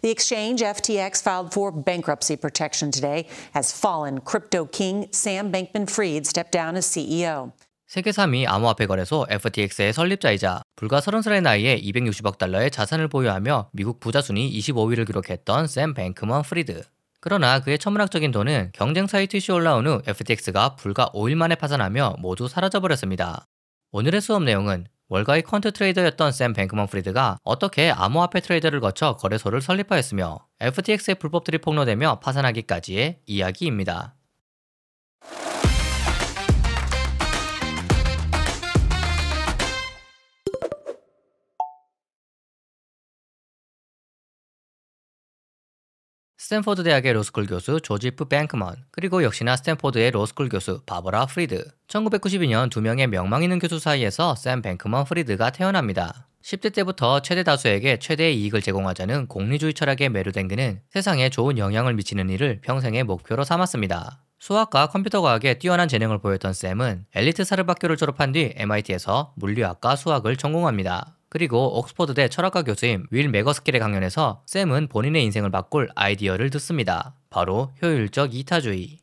The exchange, FTX, filed for bankruptcy protection today as fallen crypto king Sam Bankman-Fried stepped down as CEO. 세계 3위 암호화폐 거래소 FTX의 설립자이자 불과 30살의 나이에 260억 달러의 자산을 보유하며 미국 부자 순위 25위를 기록했던 샘 뱅크먼 프리드. 그러나 그의 천문학적인 돈은 경쟁 사이트 이슈 올라온 후 FTX가 불과 5일 만에 파산하며 모두 사라져버렸습니다. 오늘의 수업 내용은 월가의 퀀트 트레이더였던 샘 뱅크먼 프리드가 어떻게 암호화폐 트레이더를 거쳐 거래소를 설립하였으며 FTX의 불법들이 폭로되며 파산하기까지의 이야기입니다. 스탠포드 대학의 로스쿨 교수 조지프 뱅크먼, 그리고 역시나 스탠포드의 로스쿨 교수 바버라 프리드. 1992년 두 명의 명망 있는 교수 사이에서 샘 뱅크먼 프리드가 태어납니다. 10대 때부터 최대 다수에게 최대의 이익을 제공하자는 공리주의 철학에 매료된 그는 세상에 좋은 영향을 미치는 일을 평생의 목표로 삼았습니다. 수학과 컴퓨터 과학에 뛰어난 재능을 보였던 샘은 엘리트 사립학교를 졸업한 뒤 MIT에서 물리학과 수학을 전공합니다. 그리고 옥스퍼드대 철학과 교수인 윌 매거스킬의 강연에서 샘은 본인의 인생을 바꿀 아이디어를 듣습니다. 바로 효율적 이타주의.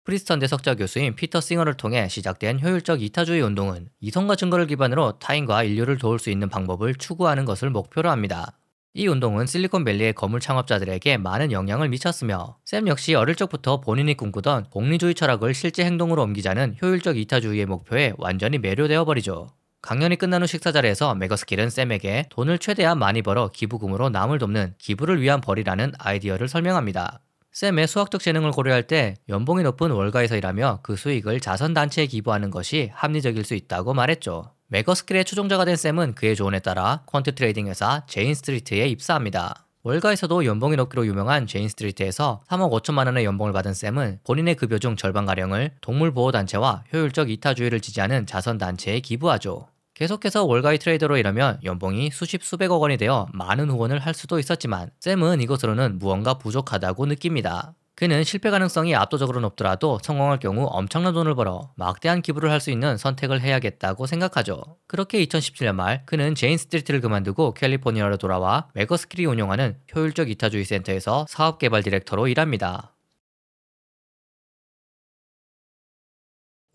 프리스턴대 석좌 교수인 피터 싱어를 통해 시작된 효율적 이타주의 운동은 이성과 증거를 기반으로 타인과 인류를 도울 수 있는 방법을 추구하는 것을 목표로 합니다. 이 운동은 실리콘밸리의 거물 창업자들에게 많은 영향을 미쳤으며 샘 역시 어릴 적부터 본인이 꿈꾸던 공리주의 철학을 실제 행동으로 옮기자는 효율적 이타주의의 목표에 완전히 매료되어 버리죠. 강연이 끝난 후 식사 자리에서 매거스킬은 샘에게 돈을 최대한 많이 벌어 기부금으로 남을 돕는 기부를 위한 벌이라는 아이디어를 설명합니다. 샘의 수학적 재능을 고려할 때 연봉이 높은 월가에서 일하며 그 수익을 자선단체에 기부하는 것이 합리적일 수 있다고 말했죠. 매거스킬의 추종자가 된 샘은 그의 조언에 따라 퀀트 트레이딩 회사 제인 스트리트에 입사합니다. 월가에서도 연봉이 높기로 유명한 제인 스트리트에서 3억 5천만 원의 연봉을 받은 샘은 본인의 급여 중 절반가량을 동물보호단체와 효율적 이타주의를 지지하는 자선단체에 기부하죠. 계속해서 월가의 트레이더로 일하면 연봉이 수십 수백억 원이 되어 많은 후원을 할 수도 있었지만 샘은 이것으로는 무언가 부족하다고 느낍니다. 그는 실패 가능성이 압도적으로 높더라도 성공할 경우 엄청난 돈을 벌어 막대한 기부를 할 수 있는 선택을 해야겠다고 생각하죠. 그렇게 2017년 말 그는 제인 스트리트를 그만두고 캘리포니아로 돌아와 매거스킬이 운영하는 효율적 이타주의 센터에서 사업개발 디렉터로 일합니다.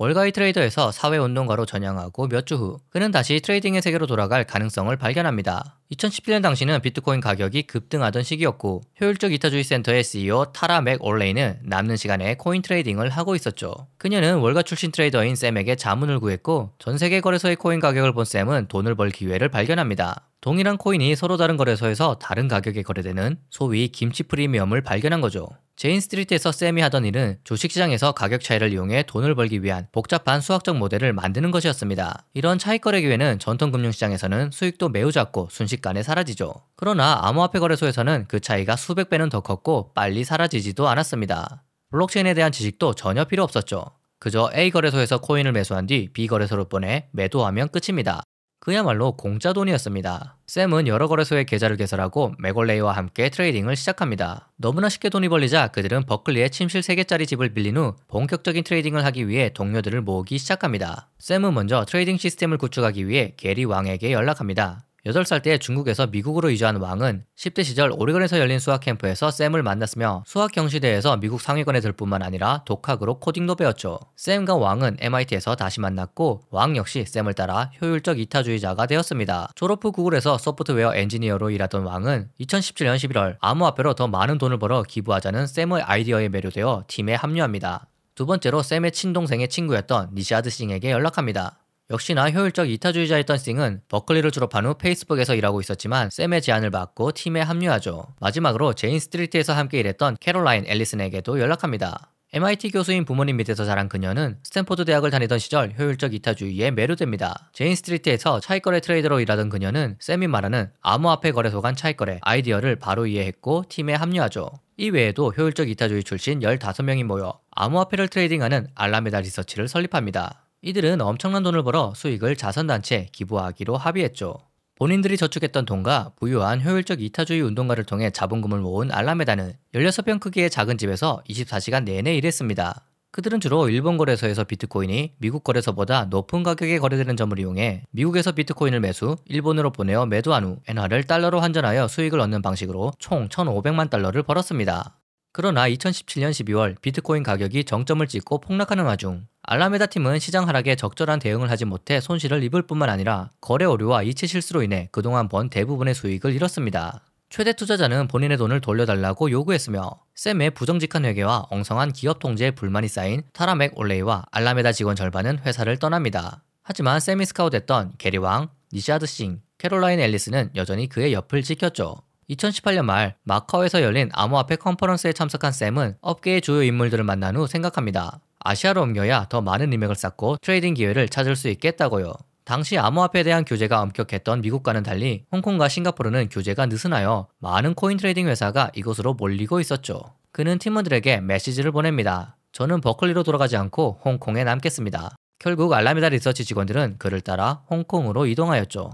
월가의 트레이더에서 사회운동가로 전향하고 몇 주 후 그는 다시 트레이딩의 세계로 돌아갈 가능성을 발견합니다. 2017년 당시는 비트코인 가격이 급등하던 시기였고 효율적 이타주의 센터의 CEO 타라 맥 올레이는 남는 시간에 코인 트레이딩을 하고 있었죠. 그녀는 월가 출신 트레이더인 샘에게 자문을 구했고 전 세계 거래소의 코인 가격을 본 샘은 돈을 벌 기회를 발견합니다. 동일한 코인이 서로 다른 거래소에서 다른 가격에 거래되는 소위 김치 프리미엄을 발견한 거죠. 제인 스트리트에서 샘이 하던 일은 주식시장에서 가격 차이를 이용해 돈을 벌기 위한 복잡한 수학적 모델을 만드는 것이었습니다. 이런 차익 거래 기회는 전통 금융시장에서는 수익도 매우 작고 순식간에 사라지죠. 그러나 암호화폐 거래소에서는 그 차이가 수백 배는 더 컸고 빨리 사라지지도 않았습니다. 블록체인에 대한 지식도 전혀 필요 없었죠. 그저 A 거래소에서 코인을 매수한 뒤 B 거래소로 보내 매도하면 끝입니다. 그야말로 공짜 돈이었습니다. 샘은 여러 거래소의 계좌를 개설하고 맥올레이와 함께 트레이딩을 시작합니다. 너무나 쉽게 돈이 벌리자 그들은 버클리에 침실 3개짜리 집을 빌린 후 본격적인 트레이딩을 하기 위해 동료들을 모으기 시작합니다. 샘은 먼저 트레이딩 시스템을 구축하기 위해 게리 왕에게 연락합니다. 8살 때 중국에서 미국으로 이주한 왕은 10대 시절 오리건에서 열린 수학 캠프에서 샘을 만났으며 수학 경시대회에서 미국 상위권에 들 뿐만 아니라 독학으로 코딩도 배웠죠. 샘과 왕은 MIT에서 다시 만났고 왕 역시 샘을 따라 효율적 이타주의자가 되었습니다. 졸업 후 구글에서 소프트웨어 엔지니어로 일하던 왕은 2017년 11월 암호화폐로 더 많은 돈을 벌어 기부하자는 샘의 아이디어에 매료되어 팀에 합류합니다. 두 번째로 샘의 친동생의 친구였던 니샤드 싱에게 연락합니다. 역시나 효율적 이타주의자였던 싱은 버클리를 졸업한 후 페이스북에서 일하고 있었지만 샘의 제안을 받고 팀에 합류하죠. 마지막으로 제인 스트리트에서 함께 일했던 캐롤라인 앨리슨에게도 연락합니다. MIT 교수인 부모님 밑에서 자란 그녀는 스탠포드 대학을 다니던 시절 효율적 이타주의에 매료됩니다. 제인 스트리트에서 차익거래 트레이더로 일하던 그녀는 샘이 말하는 암호화폐 거래소 간 차익거래 아이디어를 바로 이해했고 팀에 합류하죠. 이 외에도 효율적 이타주의 출신 15명이 모여 암호화폐를 트레이딩하는 알라메다 리서치를 설립합니다. 이들은 엄청난 돈을 벌어 수익을 자선단체에 기부하기로 합의했죠. 본인들이 저축했던 돈과 부유한 효율적 이타주의 운동가를 통해 자본금을 모은 알라메다는 16평 크기의 작은 집에서 24시간 내내 일했습니다. 그들은 주로 일본 거래소에서 비트코인이 미국 거래소보다 높은 가격에 거래되는 점을 이용해 미국에서 비트코인을 매수, 일본으로 보내어 매도한 후 엔화를 달러로 환전하여 수익을 얻는 방식으로 총 1,500만 달러를 벌었습니다. 그러나 2017년 12월 비트코인 가격이 정점을 찍고 폭락하는 와중 알라메다 팀은 시장 하락에 적절한 대응을 하지 못해 손실을 입을 뿐만 아니라 거래 오류와 이체 실수로 인해 그동안 번 대부분의 수익을 잃었습니다. 최대 투자자는 본인의 돈을 돌려달라고 요구했으며 샘의 부정직한 회계와 엉성한 기업 통제에 불만이 쌓인 타라 맥 올레이와 알라메다 직원 절반은 회사를 떠납니다. 하지만 샘이 스카우트했던 게리 왕, 니샤드 싱, 캐롤라인 앨리스는 여전히 그의 옆을 지켰죠. 2018년 말 마카오에서 열린 암호화폐 컨퍼런스에 참석한 샘은 업계의 주요 인물들을 만난 후 생각합니다. 아시아로 옮겨야 더 많은 리맥을 쌓고 트레이딩 기회를 찾을 수 있겠다고요. 당시 암호화폐에 대한 규제가 엄격했던 미국과는 달리 홍콩과 싱가포르는 규제가 느슨하여 많은 코인 트레이딩 회사가 이곳으로 몰리고 있었죠. 그는 팀원들에게 메시지를 보냅니다. 저는 버클리로 돌아가지 않고 홍콩에 남겠습니다. 결국 알라메다 리서치 직원들은 그를 따라 홍콩으로 이동하였죠.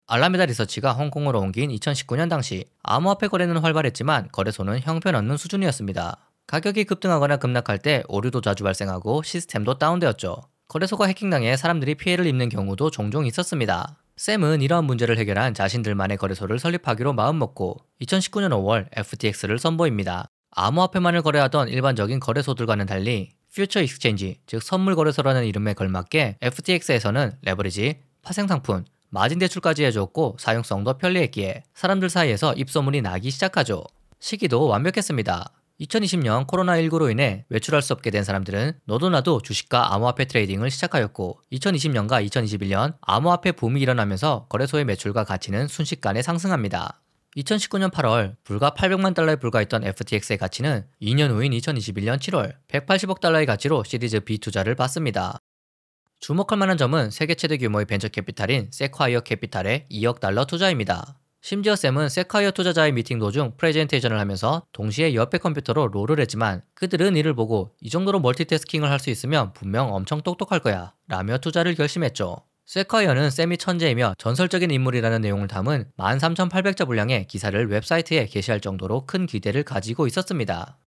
알라메다 리서치가 홍콩으로 옮긴 2019년 당시 암호화폐 거래는 활발했지만 거래소는 형편없는 수준이었습니다. 가격이 급등하거나 급락할 때 오류도 자주 발생하고 시스템도 다운되었죠. 거래소가 해킹당해 사람들이 피해를 입는 경우도 종종 있었습니다. 샘은 이러한 문제를 해결한 자신들만의 거래소를 설립하기로 마음먹고 2019년 5월 FTX를 선보입니다. 암호화폐만을 거래하던 일반적인 거래소들과는 달리 퓨처 익스체인지, 즉 선물 거래소라는 이름에 걸맞게 FTX에서는 레버리지, 파생상품, 마진 대출까지 해줬고 사용성도 편리했기에 사람들 사이에서 입소문이 나기 시작하죠. 시기도 완벽했습니다. 2020년 코로나19로 인해 외출할 수 없게 된 사람들은 너도 나도 주식과 암호화폐 트레이딩을 시작하였고 2020년과 2021년 암호화폐 붐이 일어나면서 거래소의 매출과 가치는 순식간에 상승합니다. 2019년 8월 불과 800만 달러에 불과했던 FTX의 가치는 2년 후인 2021년 7월 180억 달러의 가치로 시리즈 B 투자를 받습니다. 주목할 만한 점은 세계 최대 규모의 벤처 캐피탈인 세콰이어 캐피탈의 2억 달러 투자입니다. 심지어 샘은 세콰이어 투자자의 미팅 도중 프레젠테이션을 하면서 동시에 옆에 컴퓨터로 롤을 했지만 그들은 이를 보고 이 정도로 멀티태스킹을 할 수 있으면 분명 엄청 똑똑할 거야 라며 투자를 결심했죠. 세콰이어는 샘이 천재이며 전설적인 인물이라는 내용을 담은 13,800자 분량의 기사를 웹사이트에 게시할 정도로 큰 기대를 가지고 있었습니다.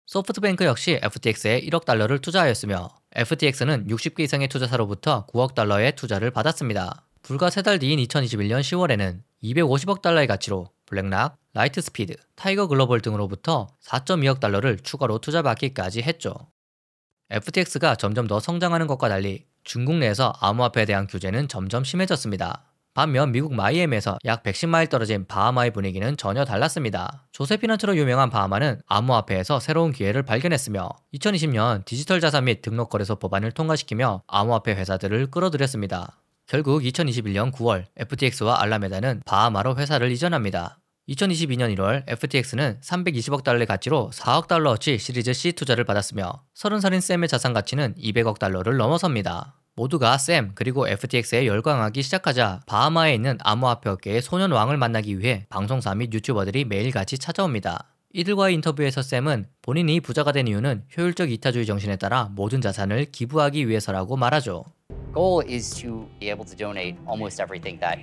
소프트뱅크 역시 FTX에 1억 달러를 투자하였으며 FTX는 60개 이상의 투자사로부터 9억 달러의 투자를 받았습니다. 불과 3달 뒤인 2021년 10월에는 250억 달러의 가치로 블랙락, 라이트스피드, 타이거 글로벌 등으로부터 4.2억 달러를 추가로 투자받기까지 했죠. FTX가 점점 더 성장하는 것과 달리 중국 내에서 암호화폐에 대한 규제는 점점 심해졌습니다. 반면 미국 마이애미에서 약 110마일 떨어진 바하마의 분위기는 전혀 달랐습니다. 조세피넌트로 유명한 바하마는 암호화폐에서 새로운 기회를 발견했으며 2020년 디지털 자산 및 등록 거래소 법안을 통과시키며 암호화폐 회사들을 끌어들였습니다. 결국 2021년 9월 FTX와 알라메다는 바하마로 회사를 이전합니다. 2022년 1월 FTX는 320억 달러의 가치로 4억 달러어치 시리즈 C 투자를 받았으며 30살인 샘의 자산 가치는 200억 달러를 넘어섭니다. 모두가 샘 그리고 FTX에 열광하기 시작하자 바하마에 있는 암호화폐 업계의 소년왕을 만나기 위해 방송사 및 유튜버들이 매일같이 찾아옵니다. 이들과의 인터뷰에서 샘은 본인이 부자가 된 이유는 효율적 이타주의 정신에 따라 모든 자산을 기부하기 위해서라고 말하죠. Goal is to be able to donate almost everything that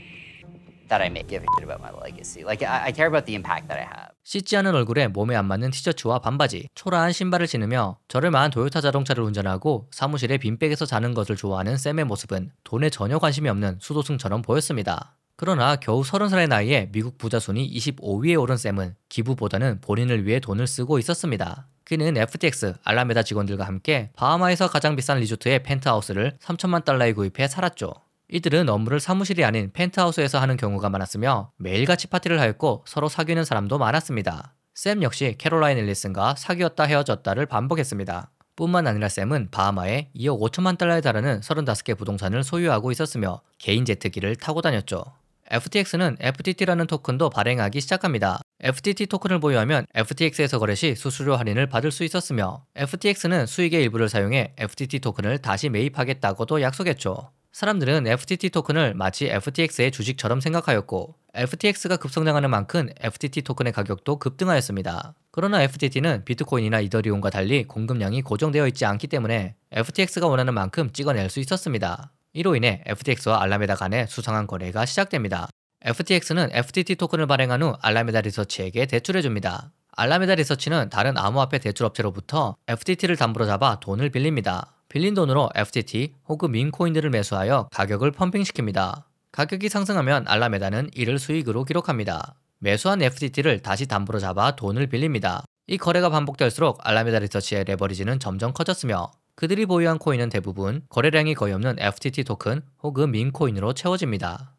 I make. Give a shit about my legacy. Like I care about the impact that I have. 씻지 않은 얼굴에 몸에 안 맞는 티셔츠와 반바지, 초라한 신발을 신으며 저렴한 도요타 자동차를 운전하고 사무실에 빈백에서 자는 것을 좋아하는 샘의 모습은 돈에 전혀 관심이 없는 수도승처럼 보였습니다. 그러나 겨우 30살의 나이에 미국 부자 순위 25위에 오른 샘은 기부보다는 본인을 위해 돈을 쓰고 있었습니다. 그는 FTX, 알라메다 직원들과 함께 바하마에서 가장 비싼 리조트의 펜트하우스를 3천만 달러에 구입해 살았죠. 이들은 업무를 사무실이 아닌 펜트하우스에서 하는 경우가 많았으며 매일같이 파티를 하였고 서로 사귀는 사람도 많았습니다. 샘 역시 캐롤라인 앨리슨과 사귀었다 헤어졌다를 반복했습니다. 뿐만 아니라 샘은 바하마에 2억 5천만 달러에 달하는 35개 부동산을 소유하고 있었으며 개인 제트기를 타고 다녔죠. FTX는 FTT라는 토큰도 발행하기 시작합니다. FTT 토큰을 보유하면 FTX에서 거래 시 수수료 할인을 받을 수 있었으며 FTX는 수익의 일부를 사용해 FTT 토큰을 다시 매입하겠다고도 약속했죠. 사람들은 FTT 토큰을 마치 FTX의 주식처럼 생각하였고 FTX가 급성장하는 만큼 FTT 토큰의 가격도 급등하였습니다. 그러나 FTT는 비트코인이나 이더리움과 달리 공급량이 고정되어 있지 않기 때문에 FTX가 원하는 만큼 찍어낼 수 있었습니다. 이로 인해 FTX와 알라메다 간의 수상한 거래가 시작됩니다. FTX는 FTT 토큰을 발행한 후 알라메다 리서치에게 대출해줍니다. 알라메다 리서치는 다른 암호화폐 대출업체로부터 FTT를 담보로 잡아 돈을 빌립니다. 빌린 돈으로 FTT 혹은 민코인들을 매수하여 가격을 펌핑시킵니다. 가격이 상승하면 알라메다는 이를 수익으로 기록합니다. 매수한 FTT를 다시 담보로 잡아 돈을 빌립니다. 이 거래가 반복될수록 알라메다 리서치의 레버리지는 점점 커졌으며 그들이 보유한 코인은 대부분 거래량이 거의 없는 FTT 토큰 혹은 민코인으로 채워집니다.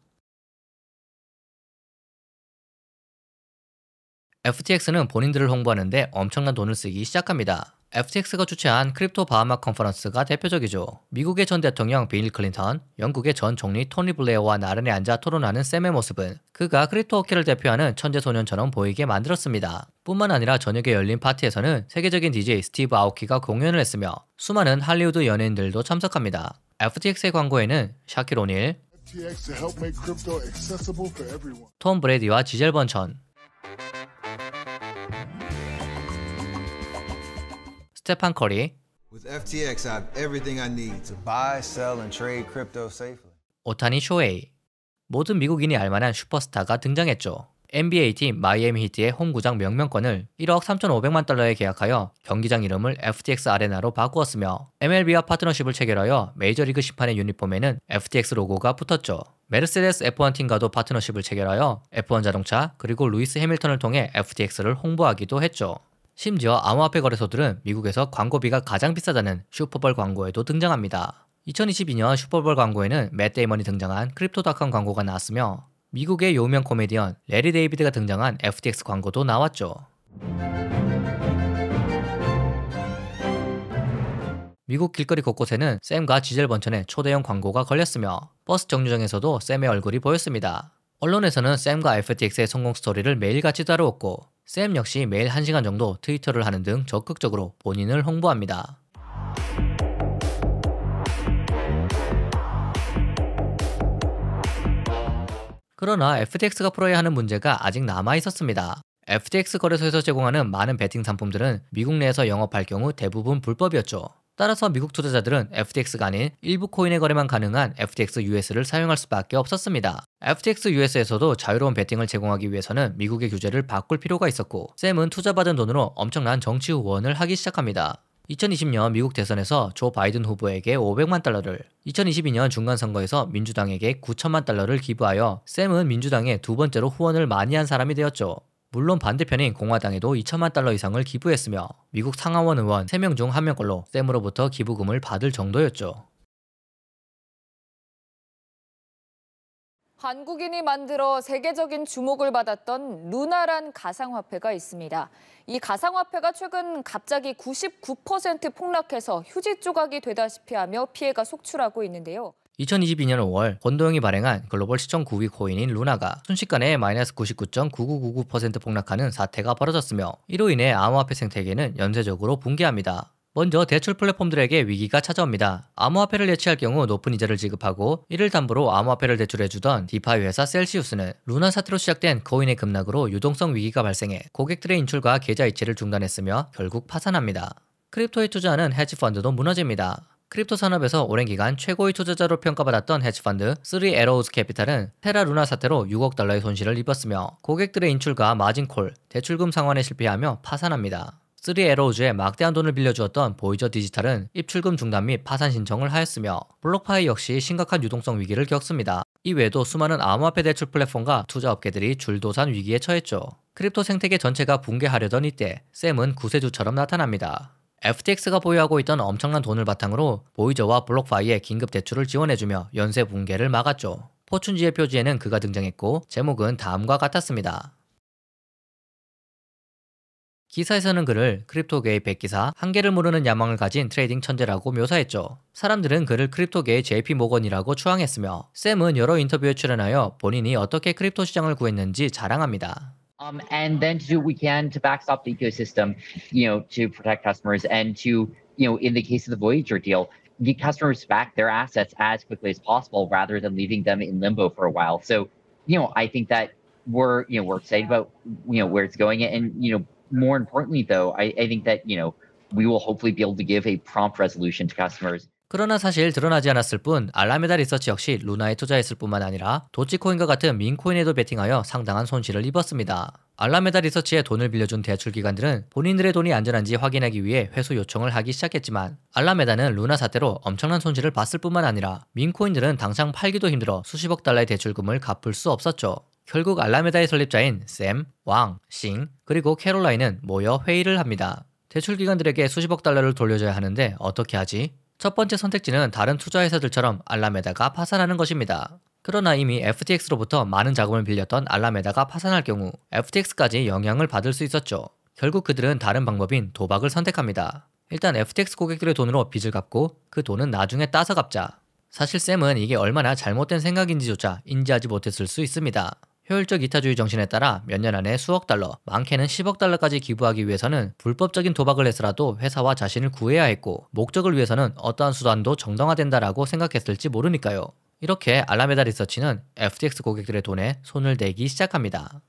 FTX는 본인들을 홍보하는데 엄청난 돈을 쓰기 시작합니다. FTX가 주최한 크립토 바하마 컨퍼런스가 대표적이죠. 미국의 전 대통령 빌 클린턴, 영국의 전 총리 토니 블레어와 나란히 앉아 토론하는 샘의 모습은 그가 크립토 업계를 대표하는 천재소년처럼 보이게 만들었습니다. 뿐만 아니라 저녁에 열린 파티에서는 세계적인 DJ 스티브 아오키가 공연을 했으며 수많은 할리우드 연예인들도 참석합니다. FTX의 광고에는 샤킬 오닐, 톰 브레디와 지젤 번천, 스테판 커리, With FTX, I have everything I need to buy, sell, and trade crypto safely. 오타니 쇼헤이, 모든 미국인이 알만한 슈퍼스타가 등장했죠. NBA팀 마이애미 히트의 홈구장 명명권을 1억 3,500만 달러에 계약하여 경기장 이름을 FTX 아레나로 바꾸었으며 MLB와 파트너십을 체결하여 메이저리그 심판의 유니폼에는 FTX 로고가 붙었죠. 메르세데스 F1 팀과도 파트너십을 체결하여 F1 자동차 그리고 루이스 해밀턴을 통해 FTX를 홍보하기도 했죠. 심지어 암호화폐 거래소들은 미국에서 광고비가 가장 비싸다는 슈퍼볼 광고에도 등장합니다. 2022년 슈퍼볼 광고에는 맷 데이먼이 등장한 크립토닷컴 광고가 나왔으며 미국의 유명 코미디언 레리 데이비드가 등장한 FTX 광고도 나왔죠. 미국 길거리 곳곳에는 샘과 지젤 번천의 초대형 광고가 걸렸으며 버스 정류장에서도 샘의 얼굴이 보였습니다. 언론에서는 샘과 FTX의 성공 스토리를 매일같이 다루었고 샘 역시 매일 1시간 정도 트위터를 하는 등 적극적으로 본인을 홍보합니다. 그러나 FTX가 풀어야 하는 문제가 아직 남아 있었습니다. FTX 거래소에서 제공하는 많은 베팅 상품들은 미국 내에서 영업할 경우 대부분 불법이었죠. 따라서 미국 투자자들은 FTX가 아닌 일부 코인의 거래만 가능한 FTX US를 사용할 수밖에 없었습니다. FTX US에서도 자유로운 베팅을 제공하기 위해서는 미국의 규제를 바꿀 필요가 있었고 샘은 투자받은 돈으로 엄청난 정치 후원을 하기 시작합니다. 2020년 미국 대선에서 조 바이든 후보에게 500만 달러를, 2022년 중간선거에서 민주당에게 9천만 달러를 기부하여 샘은 민주당에 두 번째로 후원을 많이 한 사람이 되었죠. 물론 반대편인 공화당에도 2천만 달러 이상을 기부했으며 미국 상하원 의원 3명 중 1명꼴로 샘으로부터 기부금을 받을 정도였죠. 한국인이 만들어 세계적인 주목을 받았던 루나란 가상화폐가 있습니다. 이 가상화폐가 최근 갑자기 99% 폭락해서 휴지 조각이 되다시피 하며 피해가 속출하고 있는데요. 2022년 5월 권도영이 발행한 글로벌 시청 9위 코인인 루나가 순식간에 마이너스 99.9999% 폭락하는 사태가 벌어졌으며 이로 인해 암호화폐 생태계는 연쇄적으로 붕괴합니다. 먼저 대출 플랫폼들에게 위기가 찾아옵니다. 암호화폐를 예치할 경우 높은 이자를 지급하고 이를 담보로 암호화폐를 대출해주던 디파이 회사 셀시우스는 루나 사태로 시작된 코인의 급락으로 유동성 위기가 발생해 고객들의 인출과 계좌 이체를 중단했으며 결국 파산합니다. 크립토에 투자하는 헤지펀드도 무너집니다. 크립토 산업에서 오랜 기간 최고의 투자자로 평가받았던 헤지펀드 3에로우즈 캐피탈은 테라 루나 사태로 6억 달러의 손실을 입었으며 고객들의 인출과 마진콜, 대출금 상환에 실패하며 파산합니다. 3에로우즈에 막대한 돈을 빌려주었던 보이저 디지털은 입출금 중단 및 파산 신청을 하였으며 블록파이 역시 심각한 유동성 위기를 겪습니다. 이외에도 수많은 암호화폐 대출 플랫폼과 투자업계들이 줄도산 위기에 처했죠. 크립토 생태계 전체가 붕괴하려던 이때 샘은 구세주처럼 나타납니다. FTX가 보유하고 있던 엄청난 돈을 바탕으로 보이저와 블록파이에 긴급 대출을 지원해주며 연쇄 붕괴를 막았죠. 포춘지의 표지에는 그가 등장했고 제목은 다음과 같았습니다. 기사에서는 그를 크립토계의 백기사, 한계를 모르는 야망을 가진 트레이딩 천재라고 묘사했죠. 사람들은 그를 크립토계의 JP 모건이라고 추앙했으며 샘은 여러 인터뷰에 출연하여 본인이 어떻게 크립토 시장을 구했는지 자랑합니다. And then to do what we can to backstop the ecosystem, to protect customers and to, in the case of the Voyager deal, get customers back their assets as quickly as possible rather than leaving them in limbo for a while. So, I think that we're excited about, where it's going. And, more importantly, though, I think that, we will hopefully be able to give a prompt resolution to customers. 그러나 사실 드러나지 않았을 뿐 알라메다 리서치 역시 루나에 투자했을 뿐만 아니라 도치코인과 같은 민코인에도 베팅하여 상당한 손실을 입었습니다. 알라메다 리서치에 돈을 빌려준 대출 기관들은 본인들의 돈이 안전한지 확인하기 위해 회수 요청을 하기 시작했지만 알라메다는 루나 사태로 엄청난 손실을 봤을 뿐만 아니라 민코인들은 당장 팔기도 힘들어 수십억 달러의 대출금을 갚을 수 없었죠. 결국 알라메다의 설립자인 샘, 왕, 싱, 그리고 캐롤라인은 모여 회의를 합니다. 대출 기관들에게 수십억 달러를 돌려줘야 하는데 어떻게 하지? 첫 번째 선택지는 다른 투자회사들처럼 알라메다가 파산하는 것입니다. 그러나 이미 FTX로부터 많은 자금을 빌렸던 알라메다가 파산할 경우 FTX까지 영향을 받을 수 있었죠. 결국 그들은 다른 방법인 도박을 선택합니다. 일단 FTX 고객들의 돈으로 빚을 갚고 그 돈은 나중에 따서 갚자. 사실 샘은 이게 얼마나 잘못된 생각인지조차 인지하지 못했을 수 있습니다. 효율적 이타주의 정신에 따라 몇 년 안에 수억 달러, 많게는 10억 달러까지 기부하기 위해서는 불법적인 도박을 해서라도 회사와 자신을 구해야 했고 목적을 위해서는 어떠한 수단도 정당화된다라고 생각했을지 모르니까요. 이렇게 알라메다 리서치는 FTX 고객들의 돈에 손을 대기 시작합니다.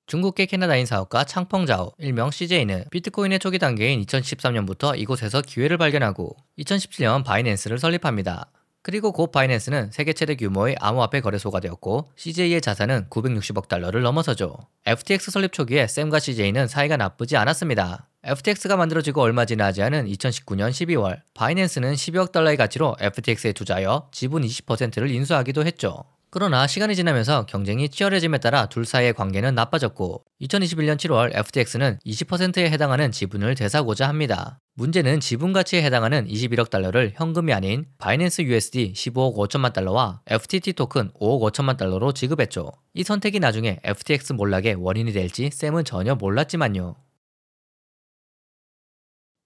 중국계 캐나다인 사업가 창펑자오, 일명 CJ는 비트코인의 초기 단계인 2013년부터 이곳에서 기회를 발견하고 2017년 바이낸스를 설립합니다. 그리고 곧 바이낸스는 세계 최대 규모의 암호화폐 거래소가 되었고 CJ의 자산은 960억 달러를 넘어서죠. FTX 설립 초기에 샘과 CJ는 사이가 나쁘지 않았습니다. FTX가 만들어지고 얼마 지나지 않은 2019년 12월 바이낸스는 12억 달러의 가치로 FTX에 투자하여 지분 20%를 인수하기도 했죠. 그러나 시간이 지나면서 경쟁이 치열해짐에 따라 둘 사이의 관계는 나빠졌고 2021년 7월 FTX는 20%에 해당하는 지분을 되사고자 합니다. 문제는 지분 가치에 해당하는 21억 달러를 현금이 아닌 바이낸스 USD 15억 5천만 달러와 FTT 토큰 5억 5천만 달러로 지급했죠. 이 선택이 나중에 FTX 몰락의 원인이 될지 샘은 전혀 몰랐지만요.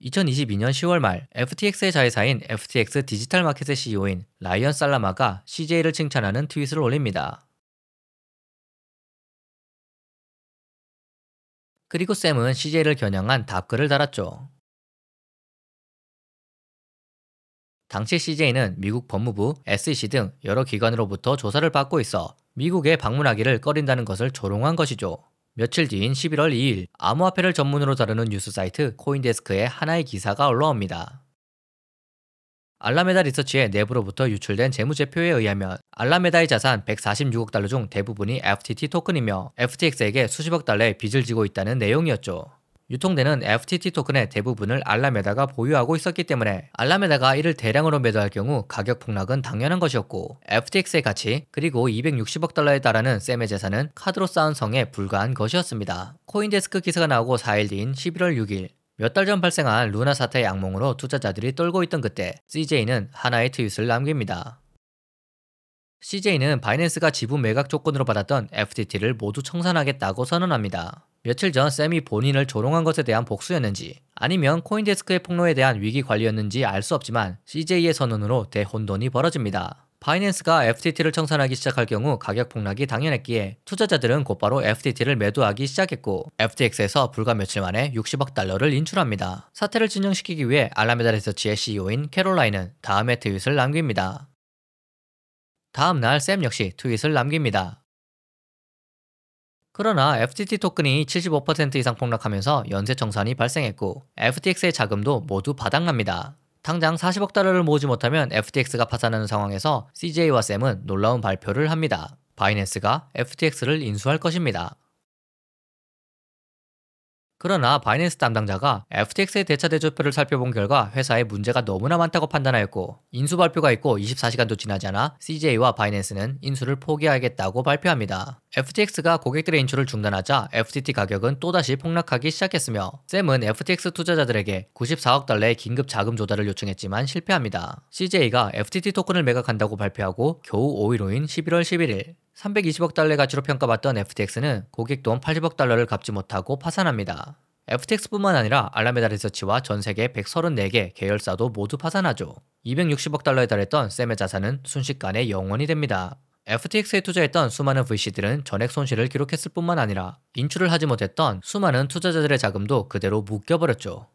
2022년 10월 말 FTX의 자회사인 FTX 디지털 마켓의 CEO인 라이언 살라마가 CJ를 칭찬하는 트윗을 올립니다. 그리고 샘은 CJ를 겨냥한 답글을 달았죠. 당시 CJ는 미국 법무부, SEC 등 여러 기관으로부터 조사를 받고 있어 미국에 방문하기를 꺼린다는 것을 조롱한 것이죠. 며칠 뒤인 11월 2일 암호화폐를 전문으로 다루는 뉴스 사이트 코인데스크에 하나의 기사가 올라옵니다. 알라메다 리서치의 내부로부터 유출된 재무제표에 의하면 알라메다의 자산 146억 달러 중 대부분이 FTT 토큰이며 FTX에게 수십억 달러의 빚을 지고 있다는 내용이었죠. 유통되는 FTT 토큰의 대부분을 알라메다가 보유하고 있었기 때문에 알라메다가 이를 대량으로 매도할 경우 가격 폭락은 당연한 것이었고 FTX의 가치 그리고 260억 달러에 달하는 샘의 재산은 카드로 쌓은 성에 불과한 것이었습니다. 코인데스크 기사가 나오고 4일 뒤인 11월 6일 몇 달 전 발생한 루나 사태의 악몽으로 투자자들이 떨고 있던 그때 CJ는 하나의 트윗을 남깁니다. CJ는 바이낸스가 지분 매각 조건으로 받았던 FTT를 모두 청산하겠다고 선언합니다. 며칠 전 샘이 본인을 조롱한 것에 대한 복수였는지 아니면 코인데스크의 폭로에 대한 위기 관리였는지 알 수 없지만 CJ의 선언으로 대혼돈이 벌어집니다. 바이낸스가 FTT를 청산하기 시작할 경우 가격 폭락이 당연했기에 투자자들은 곧바로 FTT를 매도하기 시작했고 FTX에서 불과 며칠 만에 60억 달러를 인출합니다. 사태를 진정시키기 위해 알라메다 리서치의 CEO인 캐롤라인은 다음의 트윗을 남깁니다. 다음 날 샘 역시 트윗을 남깁니다. 그러나 FTT 토큰이 75% 이상 폭락하면서 연쇄청산이 발생했고 FTX의 자금도 모두 바닥납니다. 당장 40억 달러를 모으지 못하면 FTX가 파산하는 상황에서 CJ와 샘은 놀라운 발표를 합니다. 바이낸스가 FTX를 인수할 것입니다. 그러나 바이낸스 담당자가 FTX의 대차 대조표를 살펴본 결과 회사에 문제가 너무나 많다고 판단하였고 인수 발표가 있고 24시간도 지나지 않아 CJ와 바이낸스는 인수를 포기하겠다고 발표합니다. FTX가 고객들의 인출을 중단하자 FTT 가격은 또다시 폭락하기 시작했으며 샘은 FTX 투자자들에게 94억 달러의 긴급 자금 조달을 요청했지만 실패합니다. CJ가 FTT 토큰을 매각한다고 발표하고 겨우 5일 후인 11월 11일 320억 달러의 가치로 평가받던 FTX는 고객 돈 80억 달러를 갚지 못하고 파산합니다. FTX뿐만 아니라 알라메다 리서치와 전 세계 134개 계열사도 모두 파산하죠. 260억 달러에 달했던 샘의 자산은 순식간에 0원이 됩니다. FTX에 투자했던 수많은 VC들은 전액 손실을 기록했을 뿐만 아니라 인출을 하지 못했던 수많은 투자자들의 자금도 그대로 묶여버렸죠.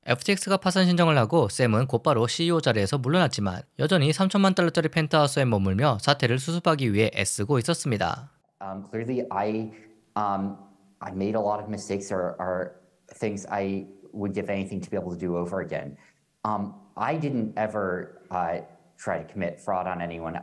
FTX가 파산 신청을 하고 샘은 곧바로 CEO 자리에서 물러났지만 여전히 3천만 달러짜리 펜트하우스에 머물며 사태를 수습하기 위해 애쓰고 있었습니다. Clearly, I I made a lot of mistakes are things I would give anything to be able to do over again. I didn't ever try to commit fraud on anyone.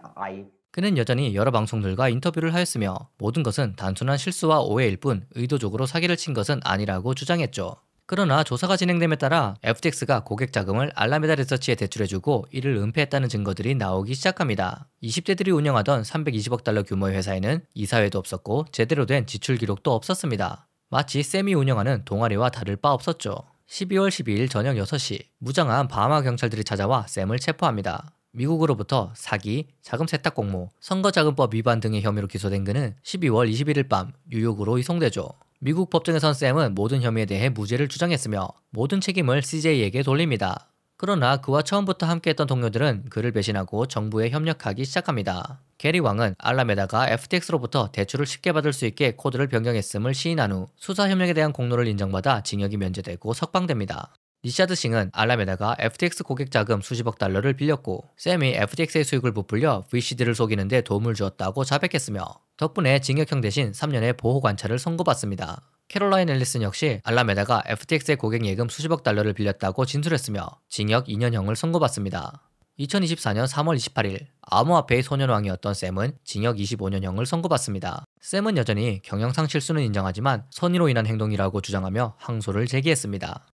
그는 여전히 여러 방송들과 인터뷰를 하였으며 모든 것은 단순한 실수와 오해일 뿐 의도적으로 사기를 친 것은 아니라고 주장했죠. 그러나 조사가 진행됨에 따라 FTX가 고객 자금을 알라메다 리서치에 대출해주고 이를 은폐했다는 증거들이 나오기 시작합니다. 20대들이 운영하던 320억 달러 규모의 회사에는 이사회도 없었고 제대로 된 지출 기록도 없었습니다. 마치 샘이 운영하는 동아리와 다를 바 없었죠. 12월 12일 저녁 6시 무장한 바하마 경찰들이 찾아와 샘을 체포합니다. 미국으로부터 사기, 자금 세탁 공모, 선거자금법 위반 등의 혐의로 기소된 그는 12월 21일 밤 뉴욕으로 이송되죠. 미국 법정에선 샘은 모든 혐의에 대해 무죄를 주장했으며 모든 책임을 CJ에게 돌립니다. 그러나 그와 처음부터 함께했던 동료들은 그를 배신하고 정부에 협력하기 시작합니다. 게리 왕은 알라메다가 FTX로부터 대출을 쉽게 받을 수 있게 코드를 변경했음을 시인한 후 수사 협력에 대한 공로를 인정받아 징역이 면제되고 석방됩니다. 리차드 싱은 알라메다가 FTX 고객 자금 수십억 달러를 빌렸고 샘이 FTX의 수익을 부풀려 VC들을 속이는 데 도움을 주었다고 자백했으며 덕분에 징역형 대신 3년의 보호 관찰을 선고받습니다. 캐롤라인 앨리슨 역시 알라메다가 FTX의 고객 예금 수십억 달러를 빌렸다고 진술했으며 징역 2년형을 선고받습니다. 2024년 3월 28일 암호화폐의 소년왕이었던 샘은 징역 25년형을 선고받습니다. 샘은 여전히 경영상 실수는 인정하지만 선의로 인한 행동이라고 주장하며 항소를 제기했습니다.